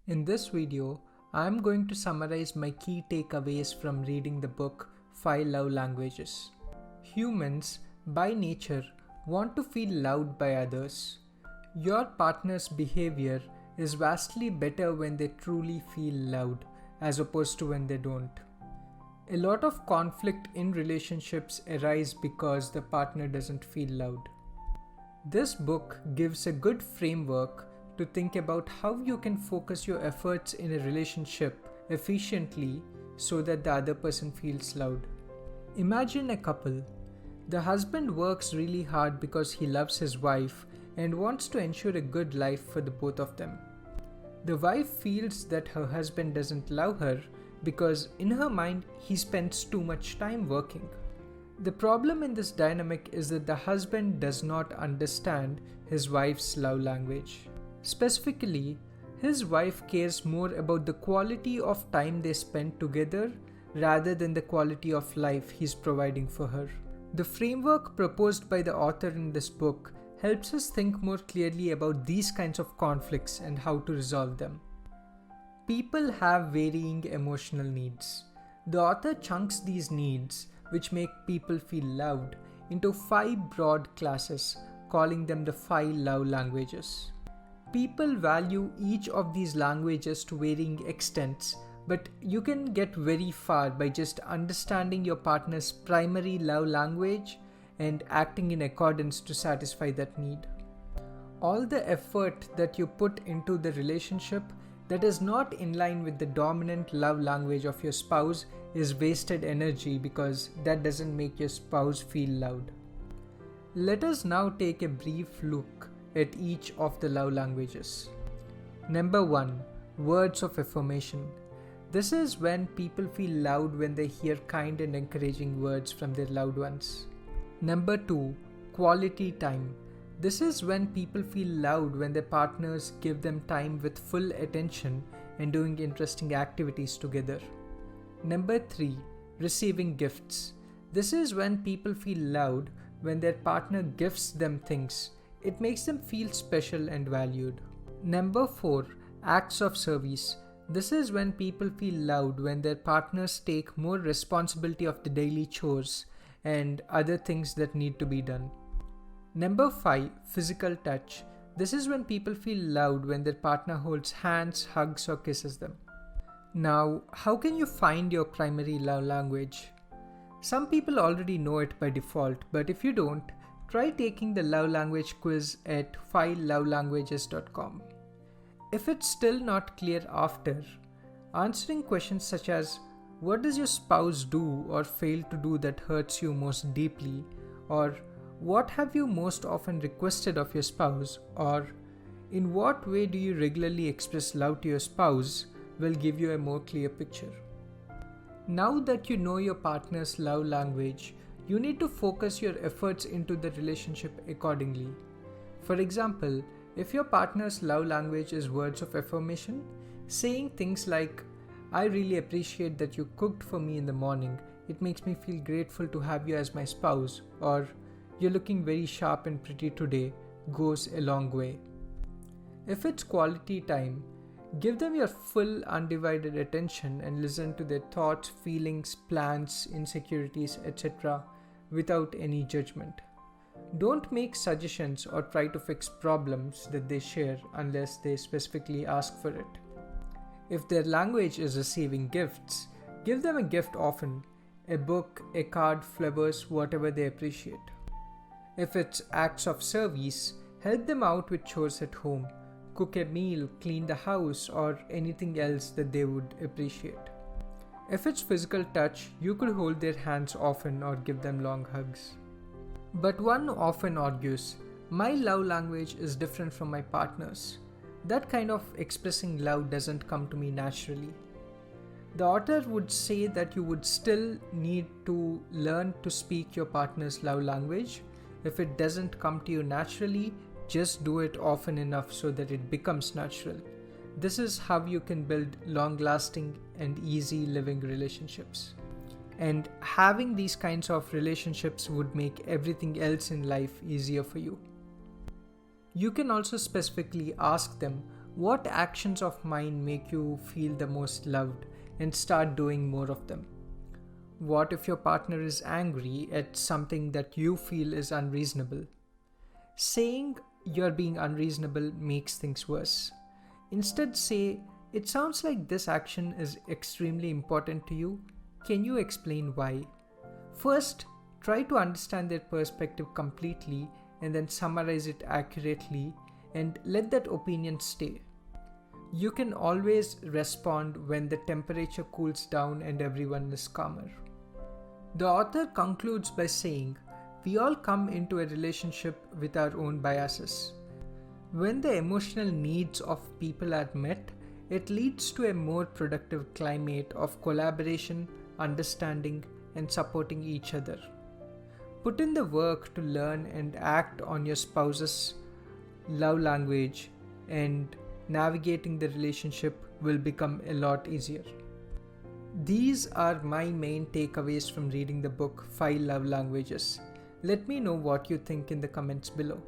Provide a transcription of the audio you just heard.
In this video, I am going to summarize my key takeaways from reading the book 5 Love Languages. Humans, by nature, want to feel loved by others. Your partner's behavior is vastly better when they truly feel loved as opposed to when they don't. A lot of conflict in relationships arise because the partner doesn't feel loved. This book gives a good framework to think about how you can focus your efforts in a relationship efficiently so that the other person feels loved. Imagine a couple. The husband works really hard because he loves his wife and wants to ensure a good life for the both of them. The wife feels that her husband doesn't love her because in her mind he spends too much time working. The problem in this dynamic is that the husband does not understand his wife's love language. Specifically, his wife cares more about the quality of time they spend together rather than the quality of life he's providing for her. The framework proposed by the author in this book helps us think more clearly about these kinds of conflicts and how to resolve them. People have varying emotional needs. The author chunks these needs, which make people feel loved, into 5 broad classes, calling them the 5 love languages. People value each of these languages to varying extents, but you can get very far by just understanding your partner's primary love language and acting in accordance to satisfy that need. All the effort that you put into the relationship that is not in line with the dominant love language of your spouse is wasted energy because that doesn't make your spouse feel loved. Let us now take a brief look at each of the love languages. Number 1. Words of affirmation. This is when people feel loved when they hear kind and encouraging words from their loved ones. Number 2. Quality time. This is when people feel loved when their partners give them time with full attention and doing interesting activities together. Number 3. Receiving gifts. This is when people feel loved when their partner gifts them things. It makes them feel special and valued. Number 4. Acts of service. This is when people feel loved when their partners take more responsibility of the daily chores and other things that need to be done. Number 5. Physical touch. This is when people feel loved when their partner holds hands, hugs, or kisses them. Now, how can you find your primary love language? Some people already know it by default, but if you don't, try taking the love language quiz at 5lovelanguages.com. If it's still not clear after, answering questions such as what does your spouse do or fail to do that hurts you most deeply, or what have you most often requested of your spouse, or in what way do you regularly express love to your spouse will give you a more clear picture. Now that you know your partner's love language, you need to focus your efforts into the relationship accordingly. For example, if your partner's love language is words of affirmation, saying things like, "I really appreciate that you cooked for me in the morning. It makes me feel grateful to have you as my spouse," or "You're looking very sharp and pretty today," goes a long way. If it's quality time, give them your full undivided attention and listen to their thoughts, feelings, plans, insecurities, etc. without any judgment. Don't make suggestions or try to fix problems that they share unless they specifically ask for it. If their language is receiving gifts, give them a gift often, a book, a card, flowers, whatever they appreciate. If it's acts of service, help them out with chores at home, cook a meal, clean the house, or anything else that they would appreciate. If it's physical touch, you could hold their hands often or give them long hugs. But one often argues, "My love language is different from my partner's. That kind of expressing love doesn't come to me naturally." The author would say that you would still need to learn to speak your partner's love language. If it doesn't come to you naturally, just do it often enough so that it becomes natural. This is how you can build long-lasting and easy living relationships. And having these kinds of relationships would make everything else in life easier for you. You can also specifically ask them What actions of mine make you feel the most loved and start doing more of them? What if your partner is angry at something that you feel is unreasonable? Saying you're being unreasonable makes things worse. Instead, say, "It sounds like this action is extremely important to you. Can you explain why?" First, try to understand their perspective completely and then summarize it accurately and let that opinion stay. You can always respond when the temperature cools down and everyone is calmer. The author concludes by saying, "We all come into a relationship with our own biases. When the emotional needs of people are met, it leads to a more productive climate of collaboration, understanding, and supporting each other. Put in the work to learn and act on your spouse's love language, and navigating the relationship will become a lot easier." These are my main takeaways from reading the book 5 Love Languages. Let me know what you think in the comments below.